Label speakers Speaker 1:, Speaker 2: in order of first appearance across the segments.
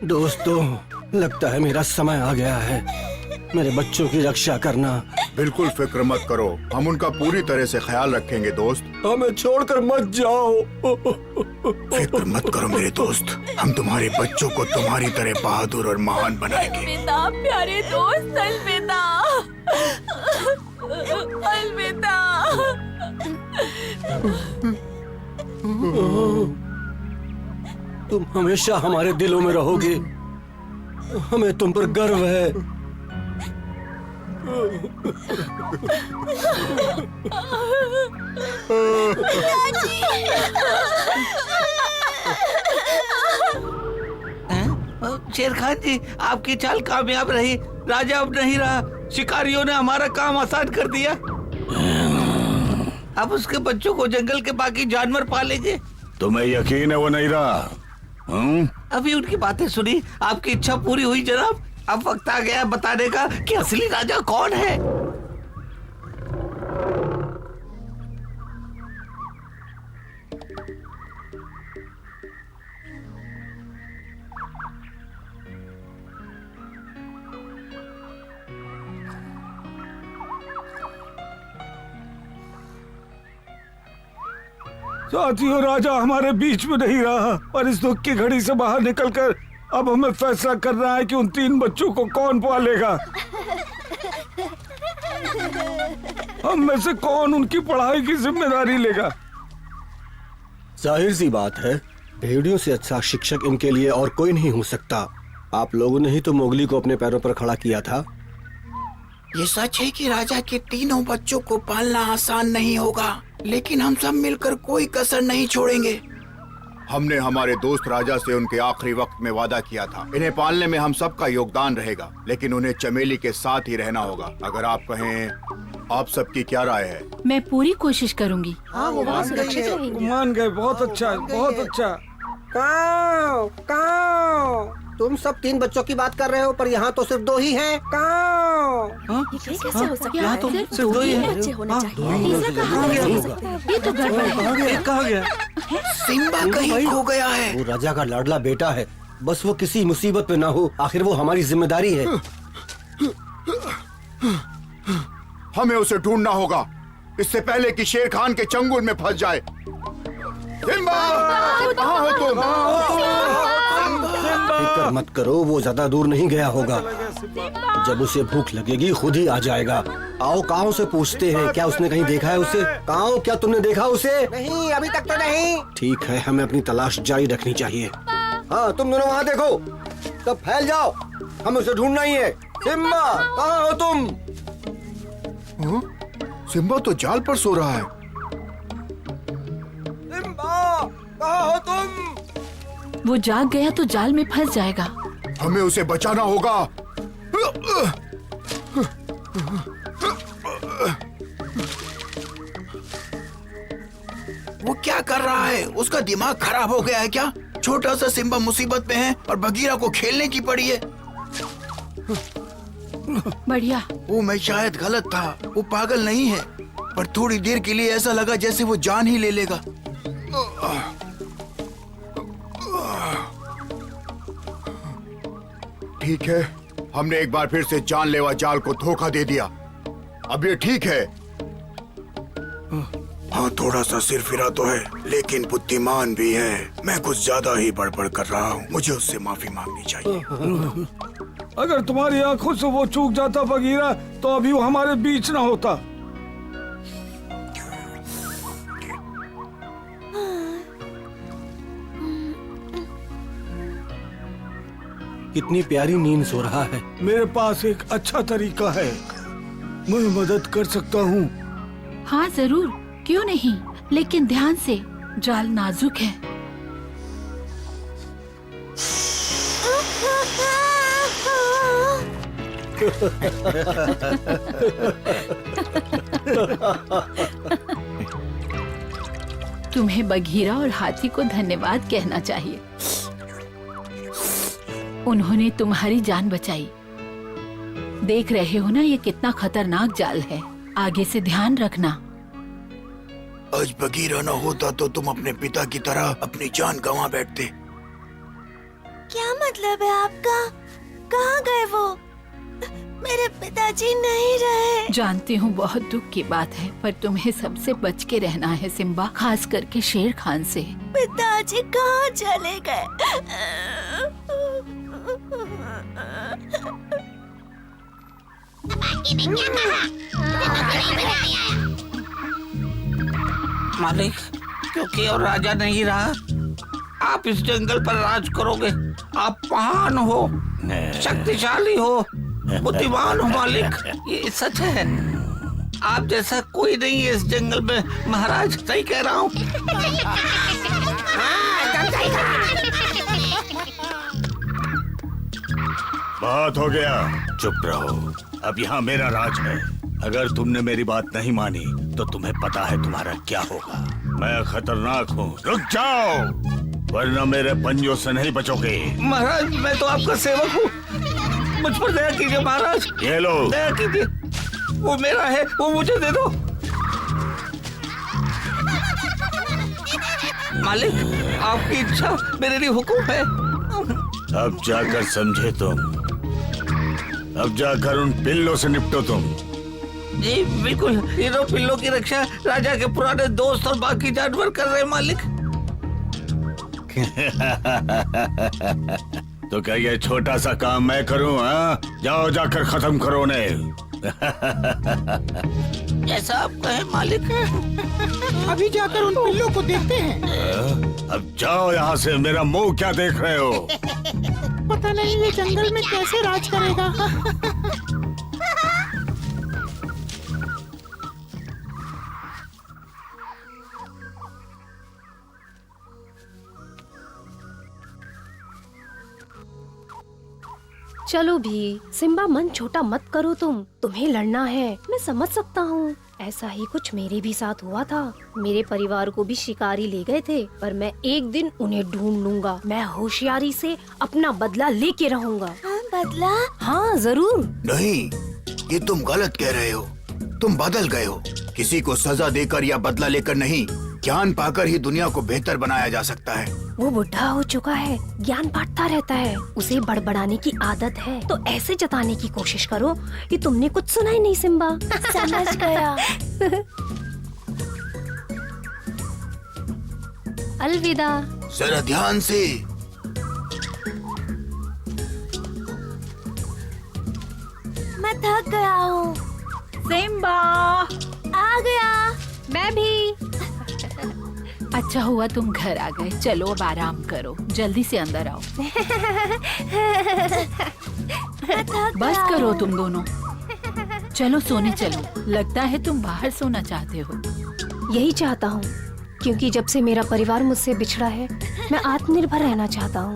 Speaker 1: दोस्तों, लगता है मेरा समय आ गया है। मेरे बच्चों की रक्षा करना।
Speaker 2: बिल्कुल फिक्र मत करो, हम उनका पूरी तरह से ख्याल रखेंगे दोस्त।
Speaker 1: हमें छोड़कर मत जाओ।
Speaker 2: फिक्र मत करो मेरे दोस्त, हम तुम्हारे बच्चों को तुम्हारी तरह बहादुर और महान बनाएंगे।
Speaker 3: अलविदा प्यारे दोस्त, अलविदा, अलविदा।
Speaker 1: तुम हमेशा हमारे दिलों में रहोगे। हमें तुम पर गर्व है।
Speaker 4: शेर खान जी, आपकी चाल कामयाब रही। राजा अब नहीं रहा, शिकारियों ने हमारा काम आसान कर दिया। अब उसके बच्चों को जंगल के बाकी जानवर पालेंगे।
Speaker 5: तुम्हें यकीन है वो नहीं रहा?
Speaker 4: अभी उनकी बातें सुनी, आपकी इच्छा पूरी हुई जनाब। अब वक्त आ गया बताने का कि असली राजा कौन है।
Speaker 6: साथियों, राजा हमारे बीच में नहीं रहा और इस दुख की घड़ी से बाहर निकलकर अब हमें फैसला करना है कि उन 3 बच्चों को कौन पालेगा। हम में से कौन उनकी पढ़ाई की जिम्मेदारी लेगा।
Speaker 1: जाहिर सी बात है, भेड़ियों से अच्छा शिक्षक इनके लिए और कोई नहीं हो सकता। आप लोगों ने ही तो मोगली को अपने पैरों पर खड़ा किया था।
Speaker 7: ये सच है कि राजा के 3 बच्चों को पालना आसान नहीं होगा, लेकिन हम सब मिलकर कोई कसर नहीं छोड़ेंगे।
Speaker 2: हमने हमारे दोस्त राजा से उनके आखिरी वक्त में वादा किया था। इन्हें पालने में हम सबका योगदान रहेगा, लेकिन उन्हें चमेली के साथ ही रहना होगा। अगर आप कहें, आप सबकी क्या राय है?
Speaker 3: मैं पूरी कोशिश करूंगी।
Speaker 6: मान गए, बहुत अच्छा, बहुत अच्छा।
Speaker 8: काऊ, काऊ। तुम सब 3 बच्चों की बात कर रहे हो, पर यहाँ तो सिर्फ 2 ही हैं। काऊ।
Speaker 3: ये कैसे हो सकता है?
Speaker 4: यहाँ तो
Speaker 3: सिर्फ
Speaker 4: सिर्फ
Speaker 3: 2 ही
Speaker 4: हैं।
Speaker 3: बच्चे होने चाहिए। तीसरा कहाँ गया? ये तो गड़बड़ है।
Speaker 4: कहाँ गया?
Speaker 7: सिम्बा कहीं खो गया है।
Speaker 1: वो राजा का लाडला बेटा है, बस वो किसी मुसीबत में ना हो। आखिर वो हमारी जिम्मेदारी है।
Speaker 2: हमें उसे ढूंढना होगा, इससे पहले कि शेर खान के चंगुल में फंस जाए। सिम्बा, कहाँ हो तुम?
Speaker 1: फिक्र मत करो, वो ज्यादा दूर नहीं गया होगा। जब उसे भूख लगेगी खुद ही आ जाएगा। आओ काऊ से पूछते हैं, क्या उसने कहीं देखा है उसे? काऊ, क्या तुमने देखा उसे?
Speaker 8: नहीं, अभी तक तो नहीं।
Speaker 1: ठीक है, हमें अपनी तलाश जारी रखनी चाहिए। हाँ, तुम दोनों वहाँ देखो, तब फैल जाओ, हमें उसे ढूंढना ही है। सिम्बा, कहाँ हो तुम?
Speaker 2: सिम्बा तो जाल पर सो रहा है।
Speaker 8: सिम्बा, कहाँ हो तुम?
Speaker 3: वो जाग गया तो जाल में फंस जाएगा।
Speaker 2: हमें उसे बचाना होगा।
Speaker 7: वो क्या कर रहा है? उसका दिमाग खराब हो गया है क्या? छोटा सा सिम्बा मुसीबत में है और बगीरा को खेलने की पड़ी है।
Speaker 3: बढ़िया।
Speaker 7: वो मैं शायद गलत था, वो पागल नहीं है, पर थोड़ी देर के लिए ऐसा लगा जैसे वो जान ही ले लेगा।
Speaker 2: ठीक है, हमने एक बार फिर से जानलेवा जाल को धोखा दे दिया। अब ये ठीक है। हाँ, थोड़ा सा सिर फिरा तो है, लेकिन बुद्धिमान भी है। मैं कुछ ज्यादा ही बड़बड़ कर रहा हूँ, मुझे उससे माफी मांगनी चाहिए।
Speaker 6: अगर तुम्हारी आंखों से वो चूक जाता बगीरा, तो अभी वो हमारे बीच ना होता।
Speaker 1: कितनी प्यारी नींद सो रहा है।
Speaker 6: मेरे पास एक अच्छा तरीका है, मैं मदद कर सकता हूँ।
Speaker 3: हाँ जरूर, क्यों नहीं, लेकिन ध्यान से, जाल नाजुक है। तुम्हें बघीरा और हाथी को धन्यवाद कहना चाहिए। उन्होंने तुम्हारी जान बचाई। देख रहे हो ना ये कितना खतरनाक जाल है। आगे से ध्यान रखना।
Speaker 7: आज बगीरा न होता तो तुम अपने पिता की तरह अपनी जान गंवा बैठते।
Speaker 9: क्या मतलब है आपका? कहाँ गए वो? मेरे पिताजी नहीं रहे।
Speaker 3: जानती हूँ बहुत दुख की बात है, पर तुम्हें सबसे बच के रहना है सिम्बा, खास करके शेर खान से।
Speaker 9: पिताजी कहाँ चले गए?
Speaker 4: मालिक, क्योंकि और राजा नहीं रहा, आप इस जंगल पर राज करोगे। आप महान हो, शक्तिशाली हो, बुद्धिमान हो मालिक, ये सच है। आप जैसा कोई नहीं है इस जंगल में महाराज, सही कह रहा हूँ।
Speaker 5: बहुत हो गया, चुप रहो। अब यहाँ मेरा राज है। अगर तुमने मेरी बात नहीं मानी तो तुम्हें पता है तुम्हारा क्या होगा। मैं खतरनाक हूँ, रुक जाओ, वरना मेरे पंजों से नहीं बचोगे।
Speaker 4: महाराज, मैं तो आपका सेवक हूँ, मुझ पर दया कीजिए महाराज।
Speaker 5: ये लो,
Speaker 4: दया कीजिए, वो मेरा है, वो मुझे दे दो। मालिक, आपकी इच्छा मेरे लिए हुक्म है।
Speaker 5: अब जाकर समझे तुम। अब जाकर उन पिल्लों से निपटो तुम।
Speaker 4: जी बिल्कुल, ये दो पिल्लों की रक्षा राजा के पुराने दोस्त और बाकी जानवर कर रहे हैं मालिक।
Speaker 5: तो क्या ये छोटा सा काम मैं करूं? हाँ, जाओ जाकर खत्म करो उन्हें।
Speaker 4: जैसा आप कहें मालिक।
Speaker 8: अभी जाकर उन पिल्लों को देखते हैं।
Speaker 5: अब जाओ यहाँ से, मेरा मुंह क्या देख रहे हो?
Speaker 8: पता नहीं ये जंगल में कैसे राज करेगा।
Speaker 10: चलो भी सिम्बा, मन छोटा मत करो तुम। तुम्हें लड़ना है, मैं समझ सकता हूँ। ऐसा ही कुछ मेरे भी साथ हुआ था। मेरे परिवार को भी शिकारी ले गए थे, पर मैं एक दिन उन्हें ढूंढ लूंगा। मैं होशियारी से अपना बदला लेके रहूंगा।
Speaker 9: बदला?
Speaker 10: हाँ जरूर।
Speaker 7: नहीं, ये तुम गलत कह रहे हो। तुम बदल गए हो। किसी को सजा देकर या बदला लेकर नहीं, ज्ञान पाकर ही दुनिया को बेहतर बनाया जा सकता है।
Speaker 10: वो बुढ़ा हो चुका है, ज्ञान बांटता रहता है, उसे बड़बड़ाने की आदत है। तो ऐसे जताने की कोशिश करो कि तुमने कुछ सुना ही नहीं सिम्बा।
Speaker 9: समझ गया।
Speaker 10: अलविदा।
Speaker 7: जरा ध्यान से।
Speaker 9: मैं थक गया हूँ।
Speaker 3: सिम्बा,
Speaker 9: आ गया।
Speaker 10: मैं भी।
Speaker 3: अच्छा हुआ तुम घर आ गए। चलो अब आराम करो, जल्दी से अंदर आओ। बस करो तुम दोनों, चलो सोने चलो। लगता है तुम बाहर सोना चाहते हो।
Speaker 10: यही चाहता हूँ, क्योंकि जब से मेरा परिवार मुझसे बिछड़ा है, मैं आत्मनिर्भर रहना चाहता हूँ।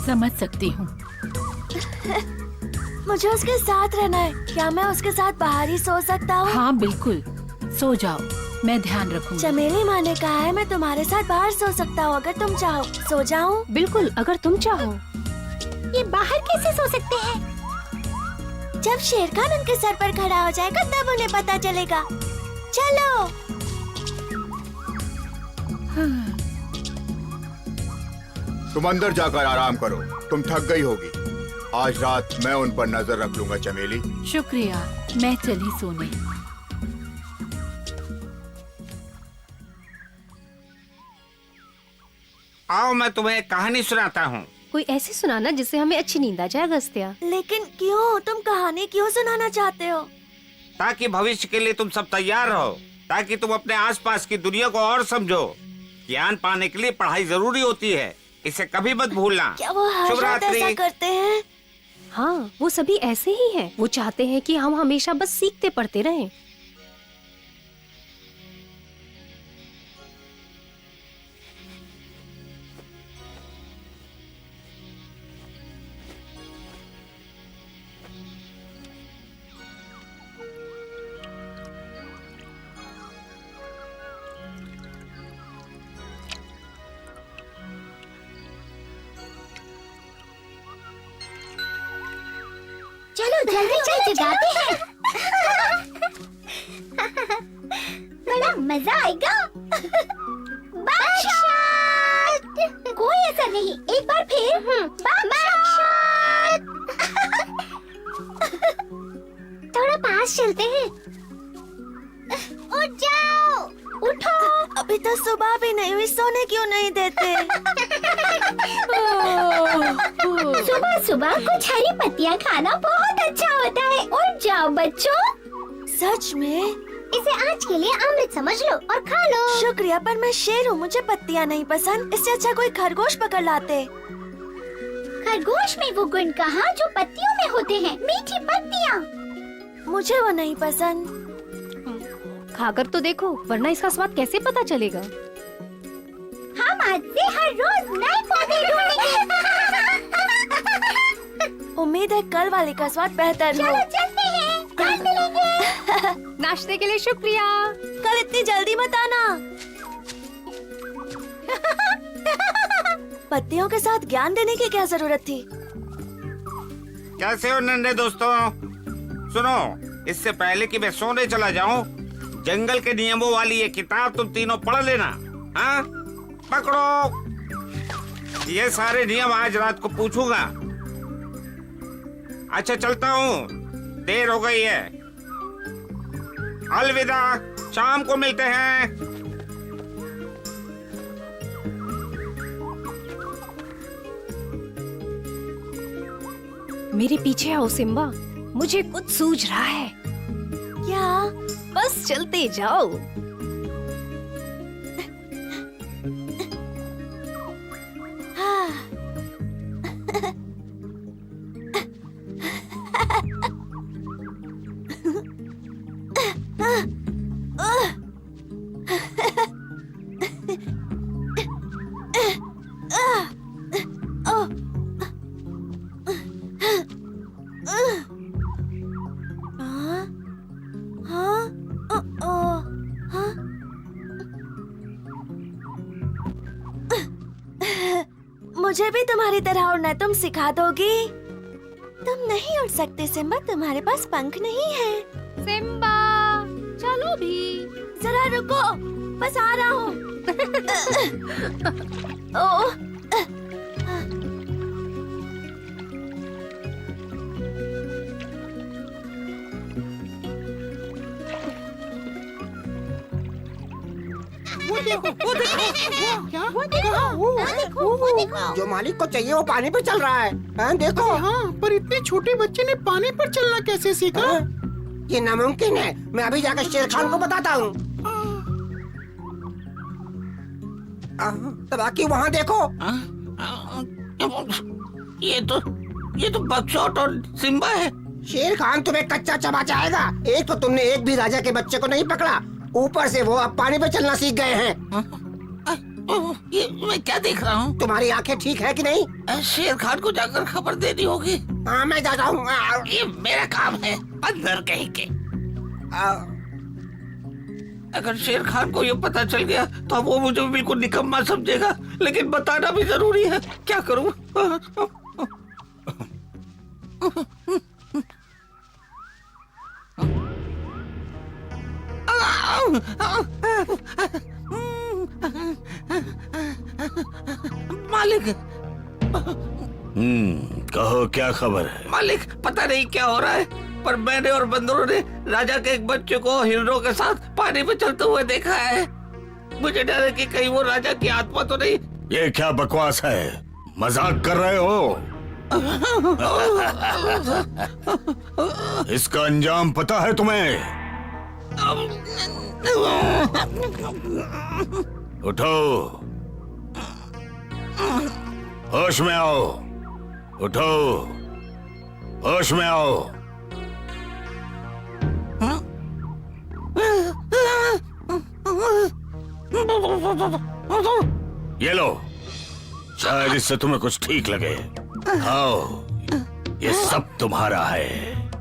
Speaker 3: समझ सकती हूँ।
Speaker 9: मुझे उसके साथ रहना है। क्या मैं उसके साथ बाहर ही सो सकता हूँ?
Speaker 3: हाँ बिल्कुल, सो जाओ, मैं ध्यान रखूंगी।
Speaker 9: चमेली माँ ने कहा है मैं तुम्हारे साथ बाहर सो सकता हूँ, अगर तुम चाहो। सो जाऊँ?
Speaker 10: बिल्कुल, अगर तुम चाहो।
Speaker 9: ये बाहर कैसे सो सकते हैं? जब शेर खान उनके सर पर खड़ा हो जाएगा तब उन्हें पता चलेगा। चलो।
Speaker 2: तुम अंदर जाकर आराम करो, तुम थक गई होगी। आज रात मैं उन पर नजर रख लूंगा चमेली।
Speaker 3: शुक्रिया, मैं चली सोने।
Speaker 4: आओ मैं तुम्हें एक कहानी सुनाता हूँ।
Speaker 10: कोई ऐसी सुनाना जिससे हमें अच्छी नींद आ जाए अगस्त्या।
Speaker 9: लेकिन क्यों? तुम कहानी क्यों सुनाना चाहते हो?
Speaker 4: ताकि भविष्य के लिए तुम सब तैयार रहो, ताकि तुम अपने आसपास की दुनिया को और समझो। ज्ञान पाने के लिए पढ़ाई जरूरी होती है, इसे कभी मत भूलना।
Speaker 9: क्या वो हर
Speaker 4: शुभ
Speaker 9: रात ऐसा
Speaker 4: रात्रि।
Speaker 9: करते हैं?
Speaker 10: हाँ, वो सभी ऐसे ही हैं। वो चाहते हैं कि हम हमेशा बस सीखते पढ़ते रहें।
Speaker 9: चलो जल्दी चल जगाते हैं। बड़ा मजा आएगा। बादशाह! कोई असर नहीं, एक बार फिर। बादशाह! थोड़ा पास चलते हैं। उठ जाओ, उठो।
Speaker 11: अभी तो सुबह भी नहीं हुई, सोने क्यों नहीं देते?
Speaker 9: सुबह सुबह कुछ हरी पत्तियाँ खाना बहुत अच्छा होता है। उठ जाओ बच्चों।
Speaker 11: सच में?
Speaker 9: इसे आज के लिए अमृत समझ लो और खा लो।
Speaker 11: शुक्रिया, पर मैं शेर हूँ, मुझे पत्तियाँ नहीं पसंद। इससे अच्छा कोई खरगोश पकड़ लाते।
Speaker 9: खरगोश में वो गुण कहाँ जो पत्तियों में होते हैं, मीठी पत्तियाँ।
Speaker 11: मुझे वो नहीं पसंद।
Speaker 10: खाकर तो देखो, वरना इसका स्वाद कैसे पता चलेगा?
Speaker 9: हम आज से हर रोज नए पौधे ढूंढेंगे।
Speaker 11: उम्मीद है कल वाले का स्वाद बेहतर हो।
Speaker 9: चलो चलते हैं, कल मिलेंगे।
Speaker 10: नाश्ते के लिए शुक्रिया।
Speaker 11: कल इतनी जल्दी मत आना। पत्तियों के साथ ज्ञान देने की क्या जरूरत थी?
Speaker 4: कैसे हो नन्हे दोस्तों? सुनो, इससे पहले कि मैं सोने चला जाऊं, जंगल के नियमों वाली ये किताब तुम तीनों पढ़ लेना। हाँ, पकड़ो। ये सारे नियम आज रात को पूछूंगा। अच्छा चलता हूँ, देर हो गई है। अलविदा, शाम को मिलते हैं।
Speaker 10: मेरे पीछे आओ सिम्बा, मुझे कुछ सूझ रहा है।
Speaker 11: क्या?
Speaker 10: बस चलते जाओ।
Speaker 11: मुझे भी तुम्हारी तरह उड़ना तुम सिखा दोगी? तुम नहीं उड़ सकते सिम्बा, तुम्हारे पास पंख नहीं है।
Speaker 10: सिम्बा, चलो भी।
Speaker 11: जरा रुको, बस आ रहा हूँ। ओह,
Speaker 8: जो मालिक को चाहिए वो पानी पे चल रहा है। हाँ, देखो।
Speaker 12: हाँ, पर इतने छोटे बच्चे ने पानी पर चलना कैसे सीखा?
Speaker 8: हाँ? ये नामुमकिन है। मैं अभी जाकर शेर खान को बताता हूँ। बाकी वहाँ देखो।
Speaker 4: ये तो बकचोद और सिम्बा है।
Speaker 8: शेर खान तुम्हें कच्चा चबा जाएगा। एक तो तुमने एक भी राजा के बच्चे को नहीं पकड़ा, ऊपर से वो अब पानी पे चलना सीख गए हैं।
Speaker 4: ये मैं क्या देख रहा हूँ?
Speaker 8: तुम्हारी आंखें ठीक है कि नहीं?
Speaker 4: शेर खान को जाकर खबर देनी होगी।
Speaker 8: हाँ, मैं जाता हूँ।
Speaker 4: ये मेरा काम है, अंदर कहीं के। अगर शेर खान को ये पता चल गया तो वो मुझे बिल्कुल निकम्मा समझेगा, लेकिन बताना भी जरूरी है। क्या करूँ? मालिक।
Speaker 5: कहो क्या खबर है?
Speaker 4: मालिक, पता नहीं क्या हो रहा है, पर मैंने और बंदरों ने राजा के एक बच्चे को हिरणों के साथ पानी में चलते हुए देखा है। मुझे डर है कि कहीं वो राजा की आत्मा तो नहीं।
Speaker 5: ये क्या बकवास है? मजाक कर रहे हो? इसका अंजाम पता है तुम्हें? उठो, होश में आओ। उठो, होश में आओ। ये लो, शायद इससे तुम्हें कुछ ठीक लगे। आओ, ये सब तुम्हारा है।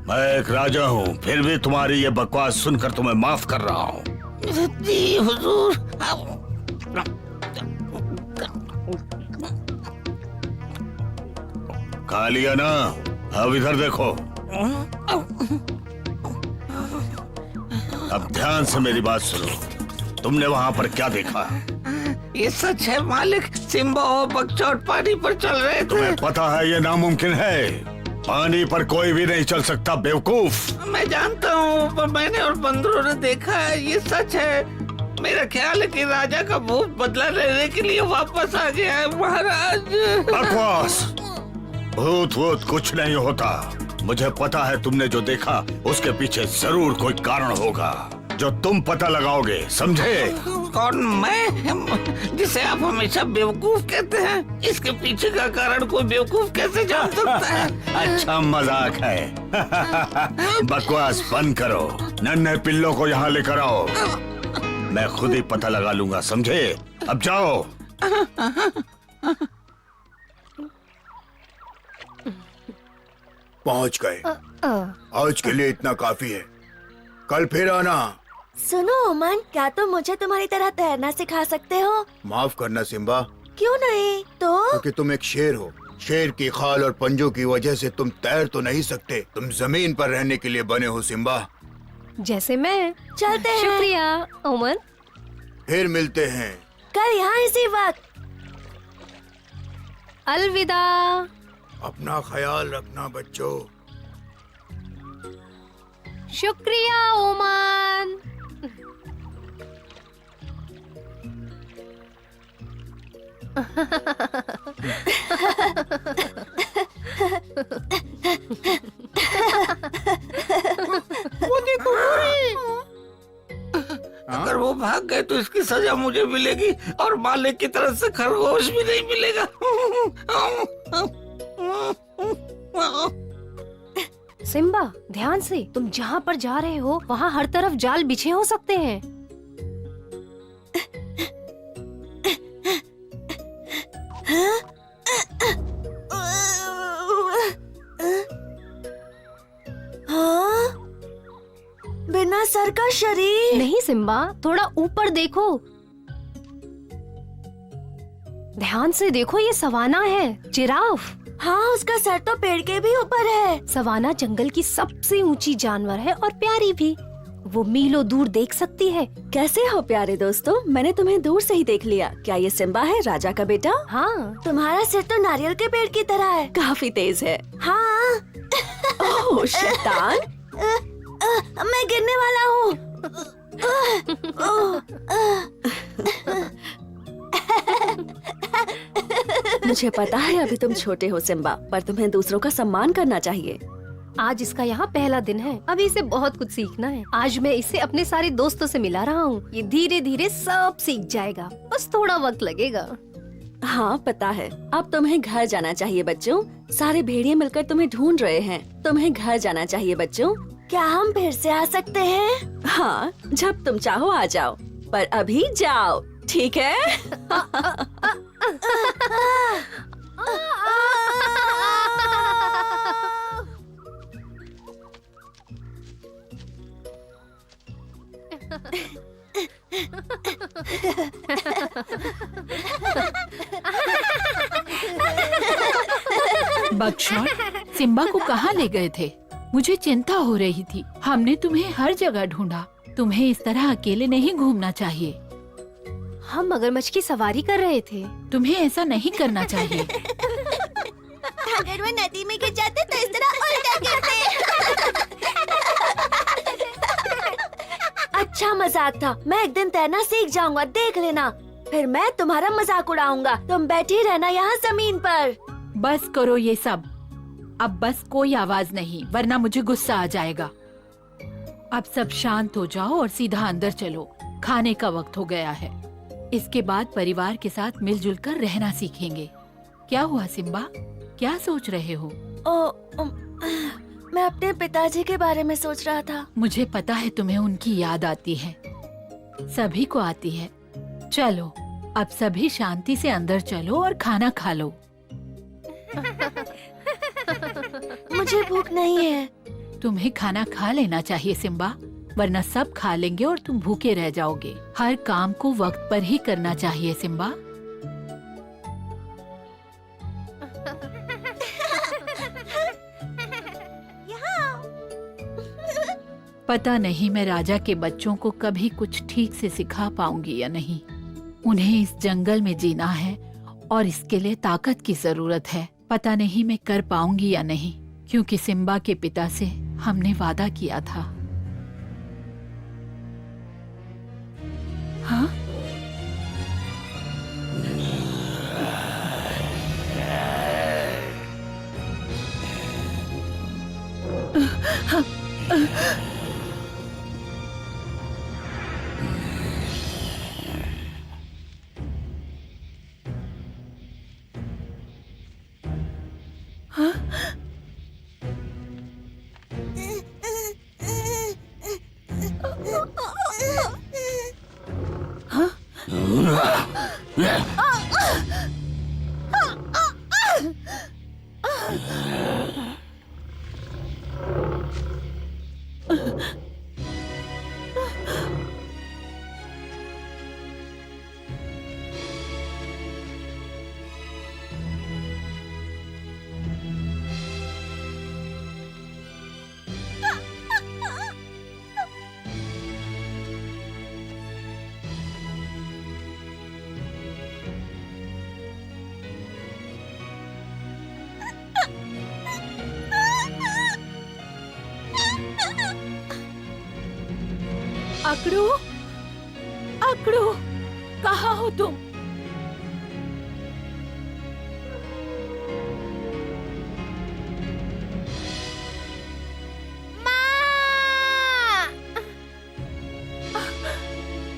Speaker 5: मैं एक राजा हूँ, फिर भी तुम्हारी ये बकवास सुनकर तुम्हें माफ कर रहा हूँ।
Speaker 4: जी हुजूर।
Speaker 5: खा लिया ना? अब इधर देखो। अब ध्यान से मेरी बात सुनो। तुमने वहाँ पर क्या देखा?
Speaker 4: ये सच है मालिक, सिम्बा और बगचौर पानी पर चल रहे थे।
Speaker 5: तुम्हें पता है ये नामुमकिन है, पानी पर कोई भी नहीं चल सकता बेवकूफ।
Speaker 4: मैं जानता हूँ, पर मैंने और बंदरों ने देखा है, ये सच है। मेरा ख्याल है कि राजा का भूत बदला लेने के लिए वापस आ गया है महाराज।
Speaker 5: बकवास, भूत वूत कुछ नहीं होता। मुझे पता है तुमने जो देखा उसके पीछे जरूर कोई कारण होगा जो तुम पता लगाओगे, समझे?
Speaker 4: कौन? मैं, जिसे आप हमेशा बेवकूफ कहते हैं? इसके पीछे का कारण कोई बेवकूफ कैसे जान सकता है?
Speaker 5: अच्छा मजाक है। बकवास बंद करो, नन्हे पिल्लों को यहाँ लेकर आओ। मैं खुद ही पता लगा लूंगा, समझे? अब जाओ।
Speaker 2: पहुंच गए। आज के लिए इतना काफी है, कल फिर आना।
Speaker 11: सुनो ओमन, क्या तुम मुझे तुम्हारी तरह तैरना सिखा सकते हो?
Speaker 2: माफ करना सिम्बा,
Speaker 11: क्यों नहीं? तो
Speaker 2: क्योंकि तुम एक शेर हो। शेर की खाल और पंजों की वजह से तुम तैर तो नहीं सकते। तुम जमीन पर रहने के लिए बने हो सिम्बा।
Speaker 10: जैसे मैं।
Speaker 11: चलते हैं।
Speaker 10: शुक्रिया ओमन।
Speaker 2: फिर मिलते हैं।
Speaker 11: कल यहाँ इसी वक्त।
Speaker 10: अलविदा।
Speaker 2: अपना ख्याल रखना बच्चों।
Speaker 10: शुक्रिया ओमन।
Speaker 12: वो देखो
Speaker 4: अगर वो भाग गए तो इसकी सजा मुझे मिलेगी और मालिक की तरफ से खरगोश भी नहीं मिलेगा।
Speaker 10: सिम्बा, ध्यान से। तुम जहाँ पर जा रहे हो वहाँ हर तरफ जाल बिछे हो सकते हैं।
Speaker 11: हाँ? बिना सर का शरीर?
Speaker 10: नहीं सिम्बा, थोड़ा ऊपर देखो। ध्यान से देखो, ये सवाना है, जिराफ।
Speaker 11: हाँ, उसका सर तो पेड़ के भी ऊपर है।
Speaker 10: सवाना जंगल की सबसे ऊंची जानवर है और प्यारी भी। वो मीलों दूर देख सकती है।
Speaker 11: कैसे हो प्यारे दोस्तों? मैंने तुम्हें दूर से ही देख लिया। क्या ये सिम्बा है, राजा का बेटा?
Speaker 10: हाँ।
Speaker 11: तुम्हारा सिर तो नारियल के पेड़ की तरह है। काफी तेज है। हाँ। ओह शैतान, मैं गिरने वाला हूँ। मुझे पता है अभी तुम छोटे हो सिम्बा, पर तुम्हें दूसरों का सम्मान करना चाहिए।
Speaker 10: आज इसका यहाँ पहला दिन है, अभी इसे बहुत कुछ सीखना है। आज मैं इसे अपने सारे दोस्तों से मिला रहा हूँ। ये धीरे धीरे सब सीख जाएगा, बस थोड़ा वक्त लगेगा।
Speaker 11: हाँ पता है। अब तुम्हें घर जाना चाहिए बच्चों। सारे भेड़िए मिलकर तुम्हें ढूंढ रहे हैं। तुम्हें घर जाना चाहिए बच्चों। क्या हम फिर से आ सकते हैं? हाँ, जब तुम चाहो आ जाओ, पर अभी जाओ, ठीक है?
Speaker 3: बगशॉट, सिम्बा को कहाँ ले गए थे? मुझे चिंता हो रही थी। हमने तुम्हें हर जगह ढूंढा। तुम्हें इस तरह अकेले नहीं घूमना चाहिए।
Speaker 10: हम मगरमच्छ की सवारी कर रहे थे।
Speaker 3: तुम्हें ऐसा नहीं करना चाहिए।
Speaker 9: अगर वो नदी में गिर जाते तो इस तरह उल्टा गिरते।
Speaker 11: अच्छा मजाक था। मैं एक दिन तैरना सीख जाऊंगा, देख लेना। फिर मैं तुम्हारा मजाक उड़ाऊंगा। तुम बैठी रहना यहाँ जमीन पर।
Speaker 3: बस करो ये सब। अब बस कोई आवाज नहीं, वरना मुझे गुस्सा आ जाएगा। अब सब शांत हो जाओ और सीधा अंदर चलो। खाने का वक्त हो गया है। इसके बाद परिवार के साथ मिलजुल कर रहना सीखेंगे। क्या हुआ सिम्बा, क्या सोच रहे हो?
Speaker 11: मैं अपने पिताजी के बारे में सोच रहा था।
Speaker 3: मुझे पता है तुम्हें उनकी याद आती है, सभी को आती है। चलो अब सभी शांति से अंदर चलो और खाना खा लो।
Speaker 11: मुझे भूख नहीं है।
Speaker 3: तुम्हें खाना खा लेना चाहिए सिम्बा, वरना सब खा लेंगे और तुम भूखे रह जाओगे। हर काम को वक्त पर ही करना चाहिए सिम्बा।
Speaker 9: यहाँ
Speaker 3: पता नहीं मैं राजा के बच्चों को कभी कुछ ठीक से सिखा पाऊंगी या नहीं। उन्हें इस जंगल में जीना है और इसके लिए ताकत की जरूरत है। पता नहीं मैं कर पाऊंगी या नहीं, क्योंकि सिम्बा के पिता से हमने वादा किया था। हाँ? अकड़ू, अकड़ू, कहाँ हो तुम?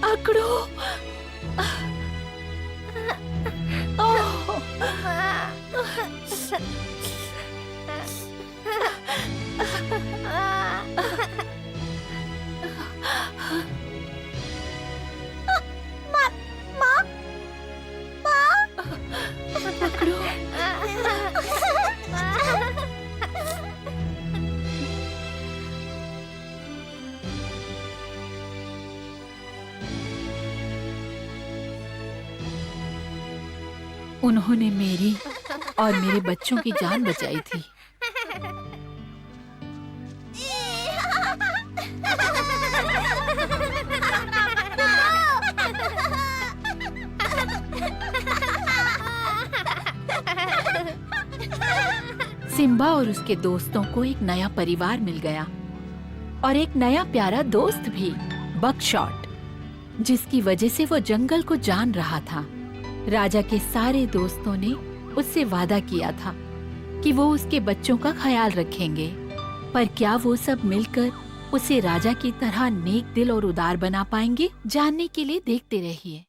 Speaker 3: अकड़ू, उन्होंने मेरी और मेरे बच्चों की जान बचाई थी। सिम्बा और उसके दोस्तों को एक नया परिवार मिल गया और एक नया प्यारा दोस्त भी, बकशॉट, जिसकी वजह से वो जंगल को जान रहा था। राजा के सारे दोस्तों ने उससे वादा किया था कि वो उसके बच्चों का ख्याल रखेंगे, पर क्या वो सब मिलकर उसे राजा की तरह नेक दिल और उदार बना पाएंगे? जानने के लिए देखते रहिए।